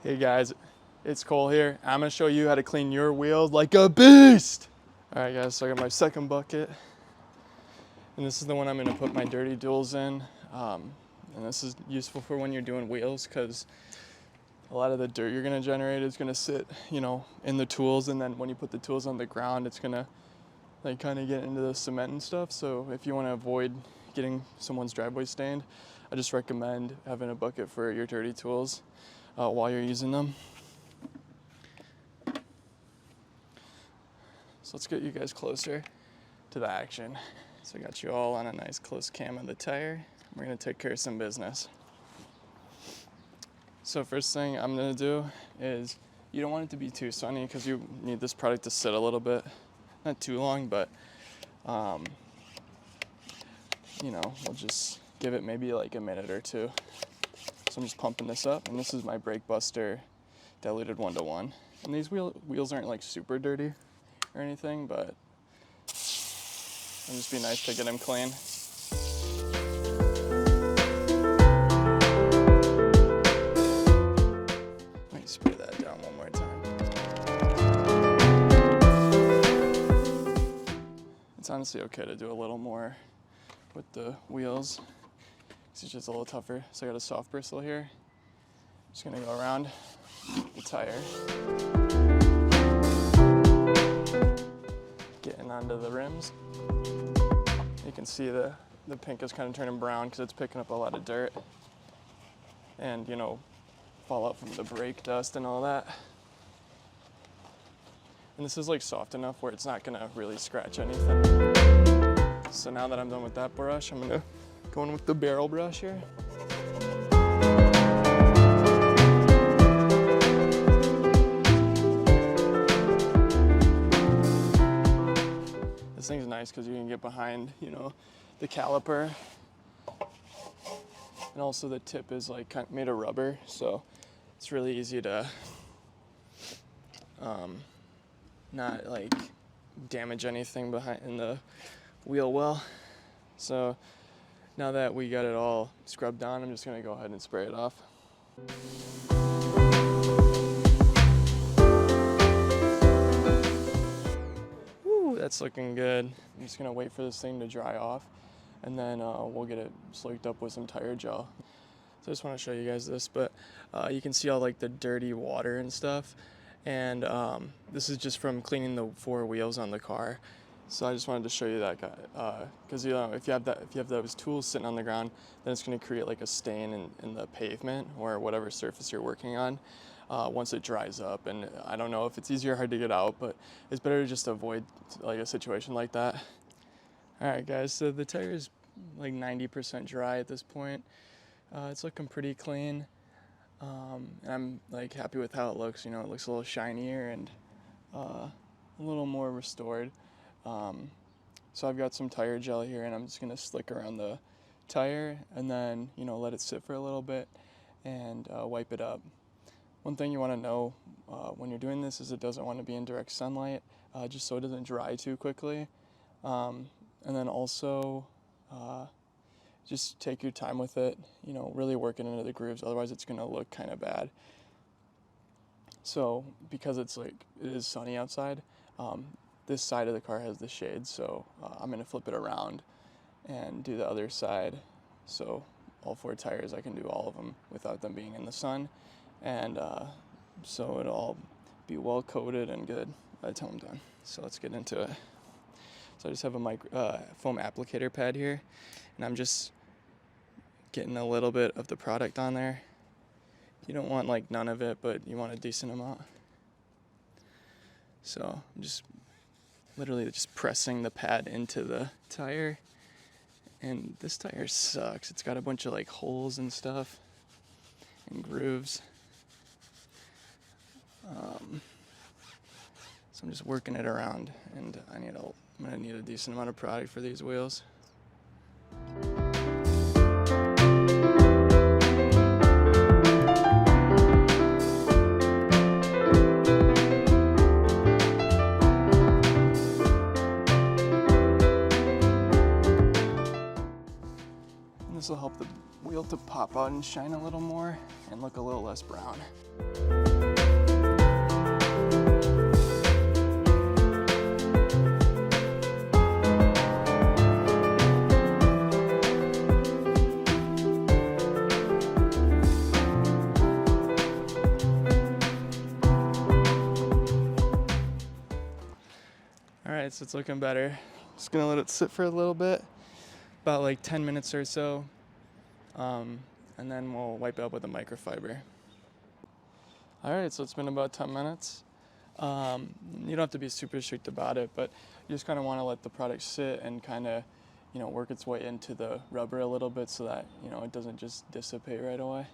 Hey guys, it's Cole here. I'm gonna show you how to clean your wheels like a beast. All right guys, so I got my second bucket, and this is the one I'm gonna put my dirty tools in. And this is useful for when you're doing wheels, because a lot of the dirt you're gonna generate is gonna sit, in the tools, and then when you put the tools on the ground, it's gonna like kind of get into the cement and stuff. So if you want to avoid getting someone's driveway stained, I just recommend having a bucket for your dirty tools while you're using them. So let's get you guys closer to the action. So I got you all on a nice close cam of the tire. We're gonna take care of some business. So first thing I'm gonna do is, you don't want it to be too sunny because you need this product to sit a little bit. Not too long, but we'll just give it maybe like a minute or two. So I'm just pumping this up, and this is my Brake Buster diluted 1-to-1. And these wheels aren't like super dirty or anything, but it'll just be nice to get them clean. Let me spray that down one more time. It's honestly okay to do a little more with the wheels. It's just a little tougher. So I got a soft bristle here. Just gonna go around the tire, getting onto the rims. You can see the pink is kind of turning brown because it's picking up a lot of dirt and fallout from the brake dust and all that. And this is like soft enough where it's not gonna really scratch anything. So now that I'm done with that brush, I'm gonna go in with the barrel brush here. This thing's nice because you can get behind, the caliper. And also the tip is like kind of made of rubber, so it's really easy to not like damage anything behind in the wheel well. So now that we got it all scrubbed down, I'm just gonna go ahead and spray it off. Woo, that's looking good. I'm just gonna wait for this thing to dry off, and then we'll get it slicked up with some tire gel. So I just want to show you guys this, but you can see all like the dirty water and stuff, and this is just from cleaning the 4 wheels on the car. So I just wanted to show you that, because if you have those tools sitting on the ground, then it's going to create like a stain in the pavement or whatever surface you're working on once it dries up. And I don't know if it's easy or hard to get out, but it's better to just avoid like a situation like that. All right, guys. So the tire is like 90% dry at this point. It's looking pretty clean, and I'm like happy with how it looks. It looks a little shinier and a little more restored. So I've got some tire gel here, and I'm just gonna slick around the tire and then let it sit for a little bit and wipe it up. One thing you want to know when you're doing this is it doesn't want to be in direct sunlight, just so it doesn't dry too quickly. And then also just take your time with it, really work it into the grooves, otherwise it's gonna look kind of bad. So because it is sunny outside, this side of the car has the shade, so I'm gonna flip it around and do the other side. So all 4 tires, I can do all of them without them being in the sun, and so it'll all be well coated and good by the time I'm done. So let's get into it. So I just have a foam applicator pad here, and I'm just getting a little bit of the product on there. You don't want like none of it, but you want a decent amount. So I'm just literally just pressing the pad into the tire, and this tire sucks. It's got a bunch of like holes and stuff and grooves. So I'm just working it around, and I'm gonna need a decent amount of product for these wheels. This will help the wheel wheel to pop out and shine a little more and look a little less brown. All right, so it's looking better. Just gonna let it sit for a little bit, about like 10 minutes or so, and then we'll wipe it up with a microfiber. All right, so it's been about 10 minutes. You don't have to be super strict about it, but you just kind of want to let the product sit and kind of, work its way into the rubber a little bit so that, it doesn't just dissipate right away.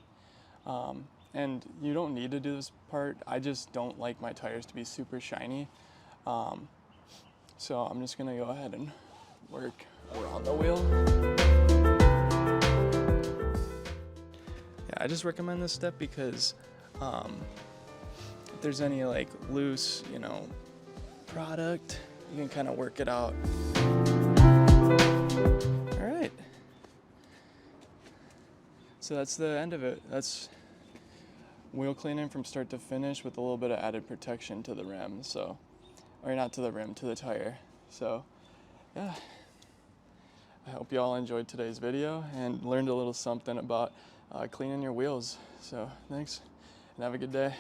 And you don't need to do this part. I just don't like my tires to be super shiny. So I'm just gonna go ahead and work around the wheel. Yeah, I just recommend this step because if there's any like loose, product, you can kind of work it out. All right. So that's the end of it. That's wheel cleaning from start to finish with a little bit of added protection to the rim. So. Or not to the rim, to the tire. So, yeah. I hope you all enjoyed today's video and learned a little something about cleaning your wheels. So, thanks, and have a good day.